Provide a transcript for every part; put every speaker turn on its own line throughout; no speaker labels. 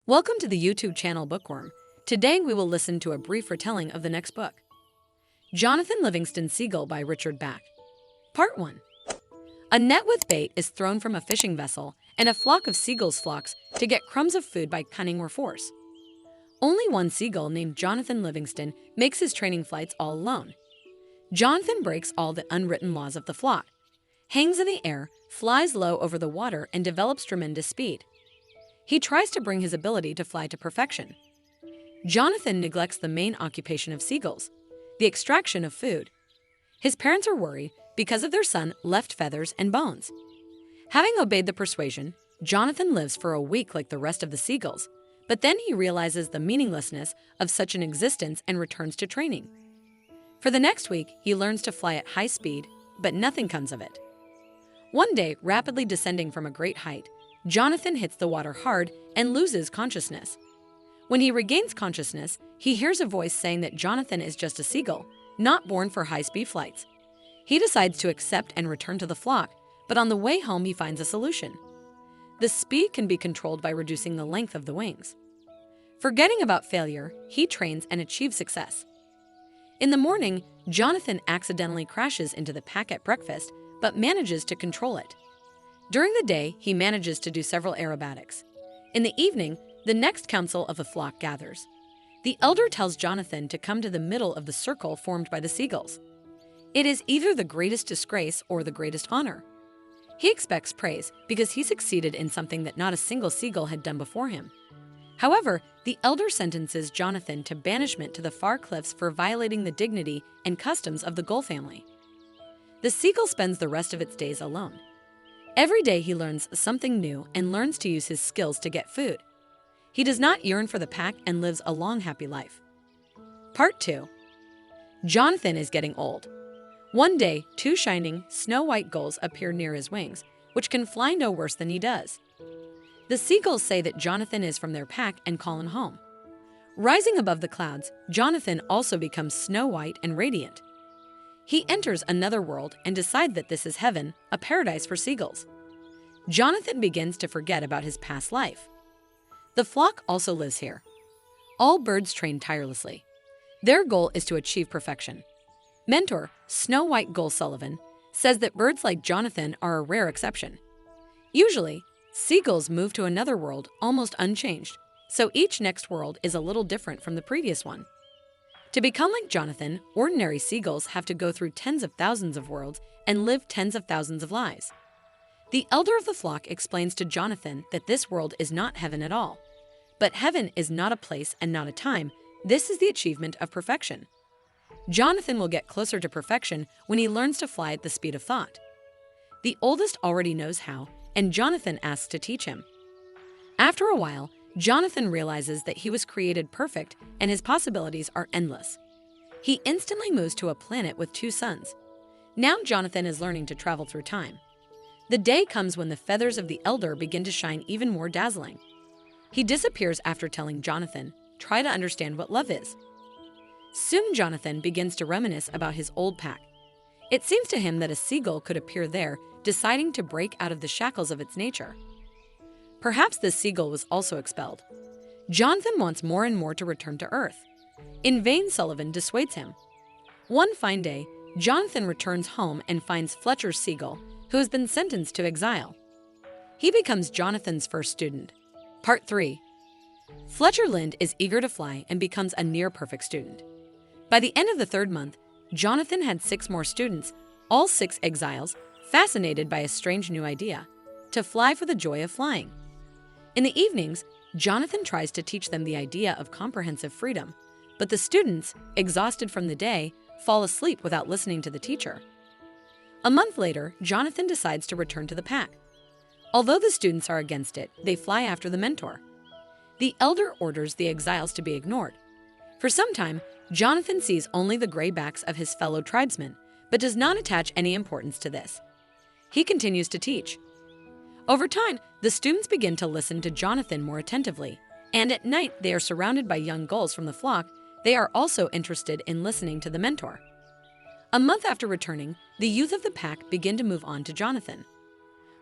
Welcome to the YouTube channel Bookworm. Today we will listen to a brief retelling of the next book, Jonathan Livingston Seagull by Richard Bach. Part 1. A net with bait is thrown from a fishing vessel, and a flock of seagulls flocks to get crumbs of food by cunning or force. Only one seagull named Jonathan Livingston makes his training flights all alone. Jonathan breaks all the unwritten laws of the flock, hangs in the air, flies low over the water, and develops tremendous speed. He tries to bring his ability to fly to perfection. Jonathan neglects the main occupation of seagulls, the extraction of food. His parents are worried because of their son left feathers and bones. Having obeyed the persuasion, Jonathan lives for a week like the rest of the seagulls, but then he realizes the meaninglessness of such an existence and returns to training. For the next week, he learns to fly at high speed, but nothing comes of it. One day, rapidly descending from a great height, Jonathan hits the water hard and loses consciousness. When he regains consciousness, he hears a voice saying that Jonathan is just a seagull, not born for high-speed flights. He decides to accept and return to the flock, but on the way home he finds a solution. The speed can be controlled by reducing the length of the wings. Forgetting about failure, he trains and achieves success. In the morning, Jonathan accidentally crashes into the pack at breakfast, but manages to control it. During the day, he manages to do several aerobatics. In the evening, the next council of the flock gathers. The elder tells Jonathan to come to the middle of the circle formed by the seagulls. It is either the greatest disgrace or the greatest honor. He expects praise because he succeeded in something that not a single seagull had done before him. However, the elder sentences Jonathan to banishment to the far cliffs for violating the dignity and customs of the gull family. The seagull spends the rest of its days alone. Every day he learns something new and learns to use his skills to get food. He does not yearn for the pack and lives a long, happy life. Part 2. Jonathan is getting old. One day, two shining, snow-white gulls appear near his wings, which can fly no worse than he does. The seagulls say that Jonathan is from their pack and call him home. Rising above the clouds, Jonathan also becomes snow-white and radiant. He enters another world and decides that this is heaven, a paradise for seagulls. Jonathan begins to forget about his past life. The flock also lives here. All birds train tirelessly. Their goal is to achieve perfection. Mentor, Snow White Gull Sullivan, says that birds like Jonathan are a rare exception. Usually, seagulls move to another world almost unchanged, so each next world is a little different from the previous one. To become like Jonathan, ordinary seagulls have to go through tens of thousands of worlds and live tens of thousands of lives. The elder of the flock explains to Jonathan that this world is not heaven at all. But heaven is not a place and not a time. This is the achievement of perfection. Jonathan will get closer to perfection when he learns to fly at the speed of thought. The oldest already knows how, and Jonathan asks to teach him. After a while, Jonathan realizes that he was created perfect and his possibilities are endless. He instantly moves to a planet with two suns. Now Jonathan is learning to travel through time. The day comes when the feathers of the elder begin to shine even more dazzling. He disappears after telling Jonathan, "Try to understand what love is." Soon Jonathan begins to reminisce about his old pack. It seems to him that a seagull could appear there, deciding to break out of the shackles of its nature. Perhaps this seagull was also expelled. Jonathan wants more and more to return to Earth. In vain, Sullivan dissuades him. One fine day, Jonathan returns home and finds Fletcher's seagull, who has been sentenced to exile. He becomes Jonathan's first student. Part 3. Fletcher Lind is eager to fly and becomes a near-perfect student. By the end of the third month, Jonathan had 6 more students, all 6 exiles, fascinated by a strange new idea: to fly for the joy of flying. In the evenings, Jonathan tries to teach them the idea of comprehensive freedom, but the students, exhausted from the day, fall asleep without listening to the teacher. A month later, Jonathan decides to return to the pack. Although the students are against it, they fly after the mentor. The elder orders the exiles to be ignored. For some time, Jonathan sees only the gray backs of his fellow tribesmen, but does not attach any importance to this. He continues to teach. Over time, the students begin to listen to Jonathan more attentively, and at night they are surrounded by young gulls from the flock. They are also interested in listening to the mentor. A month after returning, the youth of the pack begin to move on to Jonathan.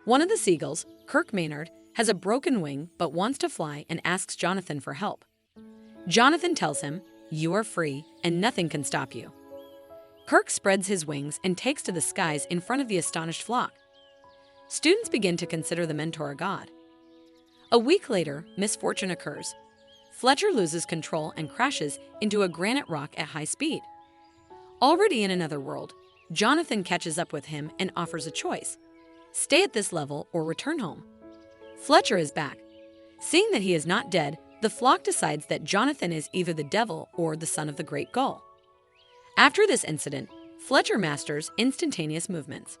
One of the seagulls, Kirk Maynard, has a broken wing but wants to fly and asks Jonathan for help. Jonathan tells him, "You are free and nothing can stop you." Kirk spreads his wings and takes to the skies in front of the astonished flock. Students begin to consider the mentor a god. A week later, misfortune occurs. Fletcher loses control and crashes into a granite rock at high speed. Already in another world, Jonathan catches up with him and offers a choice: stay at this level or return home. Fletcher is back. Seeing that he is not dead, the flock decides that Jonathan is either the devil or the son of the great gull. After this incident, Fletcher masters instantaneous movements.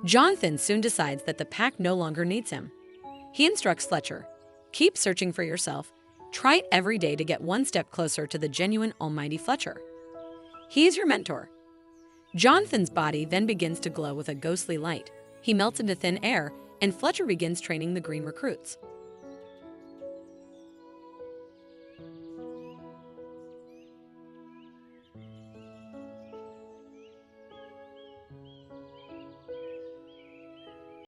Jonathan soon decides that the pack no longer needs him. He instructs Fletcher, "Keep searching for yourself. Try it every day to get one step closer to the genuine almighty Fletcher. He is your mentor." Jonathan's body then begins to glow with a ghostly light. He melts into thin air, and Fletcher begins training the green recruits.